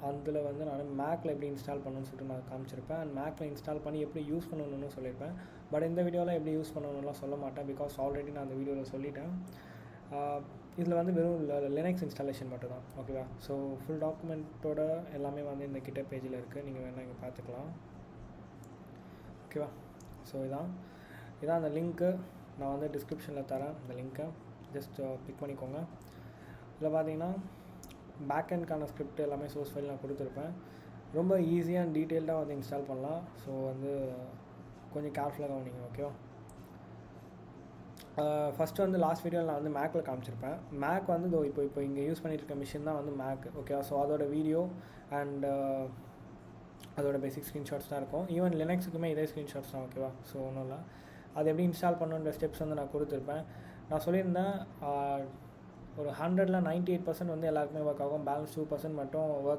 அதில் வந்து நான் மேக்கில் எப்படி இன்ஸ்டால் பண்ணணும்னு சொல்லிட்டு நான் காமிச்சிருப்பேன். அண்ட் மேக்கில் இன்ஸ்டால் பண்ணி எப்படி யூஸ் பண்ணணும்னு சொல்லியிருப்பேன். பட் இந்த வீடியோவில் எப்படி யூஸ் பண்ணணும்லாம் சொல்ல மாட்டேன், பிகாஸ் ஆல்ரெடி நான் அந்த வீடியோவில் சொல்லிட்டேன். இதில் வந்து வெறும் லினக்ஸ் இன்ஸ்டாலேஷன் மட்டும் தான், ஓகேவா. ஸோ ஃபுல் டாக்குமெண்ட்டோட எல்லாமே வந்து இந்த கிட்ட பேஜில் இருக்குது, நீங்கள் வேணால் இங்கே பார்த்துக்கலாம், ஓகேவா. ஸோ இதான் அந்த லிங்க்கு. நான் வந்து டிஸ்கிரிப்ஷனில் தரேன் இந்த லிங்க்கை, ஜஸ்ட் கிளிக் பண்ணிக்கோங்க. இதில் பார்த்தீங்கன்னா பேக்எண்ட்கான ஸ்கிரிப்ட் எல்லாமே சோர்ஸ் ஃபைல் நான் கொடுத்துருப்பேன். ரொம்ப ஈஸியாக அண்ட் டீட்டெயில்டாக வந்து இன்ஸ்டால் பண்ணலாம். ஸோ வந்து கொஞ்சம் கேர்ஃபுல்லாக கவனிங்க, ஓகேவா. ஃபஸ்ட்டு வந்து லாஸ்ட் வீடியோவில் நான் வந்து மேக்கில் காமிச்சிருப்பேன். மேக் வந்து இப்போ இங்கே யூஸ் பண்ணியிருக்க மிஷின் தான் வந்து மேக், ஓகேவா. ஸோ அதோட வீடியோ அண்ட் அதோட பேசிக் ஸ்க்ரீன்ஷாட்ஸ் தான் இருக்கும். ஈவன் லினக்ஸுக்குமே இதே ஸ்க்ரீன்ஷாட்ஸ் தான், ஓகேவா. ஸோ ஒன்றும் இல்லை, அது எப்படி இன்ஸ்டால் பண்ணுன்ற ஸ்டெப்ஸ் வந்து நான் கொடுத்துருப்பேன். நான் சொல்லியிருந்தேன் ஒரு 100ல் 98% வந்து எல்லாருக்குமே ஒர்க் ஆகும், பேலன்ஸ் 2% மட்டும் ஒர்க்